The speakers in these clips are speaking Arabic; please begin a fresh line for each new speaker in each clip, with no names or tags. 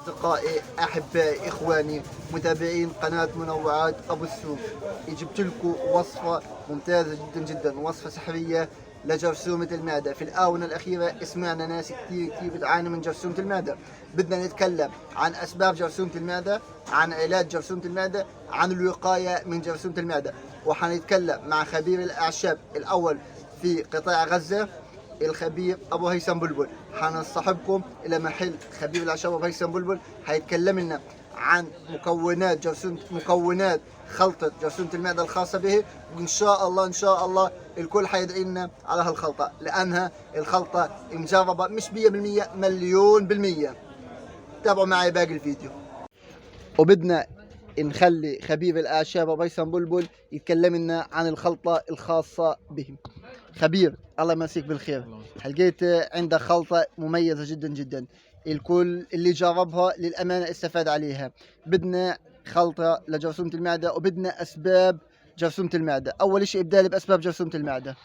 أصدقائي أحبائي إخواني متابعين قناة منوعات أبو السوق، جبت لكم وصفة ممتازة جدا جدا، وصفة سحرية لجرثومة المعدة. في الآونة الأخيرة سمعنا ناس كتير بتعاني من جرثومة المعدة. بدنا نتكلم عن أسباب جرثومة المعدة، عن علاج جرثومة المعدة، عن الوقاية من جرثومة المعدة، وحنتكلم مع خبير الأعشاب الأول في قطاع غزة الخبير ابو هيثم بلبل. حنصاحبكم الى محل خبير الاعشاب ابو هيثم بلبل، حيتكلم لنا عن مكونات خلطه جرثومه المعده الخاصه به، وان شاء الله ان شاء الله الكل حيدعي لنا على هالخلطه، لانها الخلطه مجربه مش 100%، مليون بالمية. تابعوا معي باقي الفيديو. وبدنا نخلي خبير الاعشاب ابو هيثم بلبل يتكلم لنا عن الخلطه الخاصه بهم. خبير، الله يمسيك بالخير. لقيت عندك خلطة مميزة جدا جدا، الكل اللي جربها للأمانة استفاد عليها. بدنا خلطة لجرثومة المعدة، وبدنا أسباب جرثومة المعدة. أول شيء ابدأ لي بأسباب جرثومة المعدة.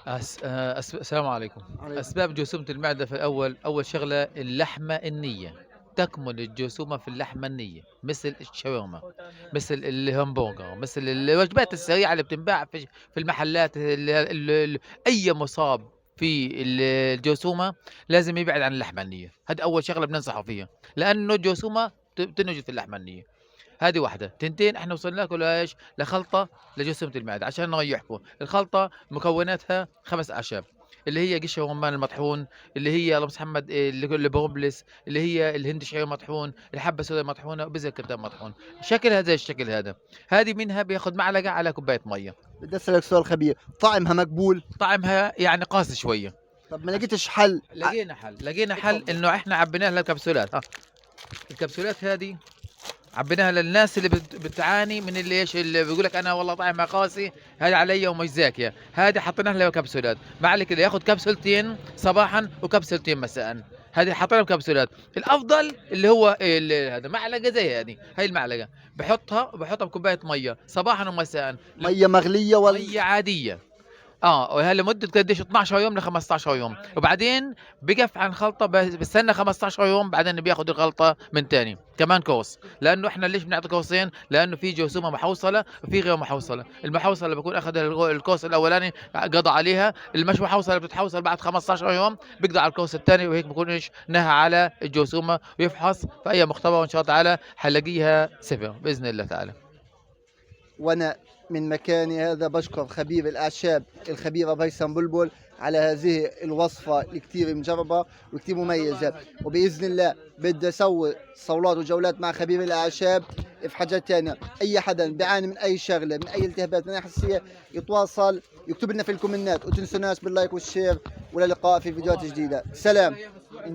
السلام عليكم. أسباب جرثومة المعدة في أول شغلة اللحمة النية. تكمن الجرثومة في اللحمة النية، مثل الشاورما، مثل الهمبرجر، مثل الوجبات السريعة اللي بتنباع في المحلات. أي مصاب في الجرثومة لازم يبعد عن اللحمة النية. هذه أول شغلة بننصحه فيها، لأنه الجرثومة بتنوجد في اللحمة النية. هذه واحدة. تنتين احنا وصلنا لكم لايش؟ لخلطة لجرثومة المعدة. عشان نريحكم، الخلطة مكوناتها 5 أعشاب، اللي هي قشر الرمان المطحون، اللي هي اللهم صل محمد البروبلس، اللي هي الهند شعير مطحون، الحبة السوداء مطحونة، وبذر كتان مطحون. شكلها زي الشكل هذا. هذه منها بياخذ معلقة على كوباية مية.
بدي أسألك سؤال خبير، طعمها مقبول؟
طعمها يعني قاسي شوية.
طب ما لقيتش حل؟
لقينا حل انه احنا عبيناها للكبسولات. الكبسولات هذه عبيناها للناس اللي بتعاني من اللي ايش، اللي بيقول لك انا والله طعمها قاسي، هذا علي ومش زاكيه. هذه حطينا لها كبسولات، ما عليك اللي ياخذ كبسولتين صباحا وكبسولتين مساء. هذه حطينا بكبسولات. الافضل اللي هو هذا معلقه زي هذه، هاي المعلقه بحطها بكوبايه ميه صباحا ومساء.
مية مغلية ولا
ميه عاديه. وهي لمده قديش؟ 12 يوم ل 15 يوم، وبعدين بقف عن خلطه، بستنى 15 يوم، بعدين بياخذ الخلطه من تاني كمان كوس. لانه احنا ليش بنعطي كوسين؟ لانه في جرثومه محوصله وفي غير محوصله. المحوصله بكون اخذ الكوس الاولاني قضى عليها، المش محوصله بتتحوصل بعد 15 يوم، بيقضي على الكوس الثاني، وهيك بكون ايش، نهى على الجرثومه. ويفحص في اي مختبر، وان شاء الله تعالى حنلاقيها صفر باذن الله تعالى.
وانا من مكاني هذا بشكر خبير الاعشاب الخبير ابو هيثم بلبل على هذه الوصفه الكتير مجربه وكتير مميزه. وباذن الله بدي اسوي صولات وجولات مع خبير الاعشاب في حاجات ثانيه. اي حدا بيعاني من اي شغله، من اي التهابات، من اي حساسيه، يتواصل، يكتب لنا في الكومنتات، وتنسوناش باللايك والشير. والى اللقاء في فيديوهات جديده. سلام.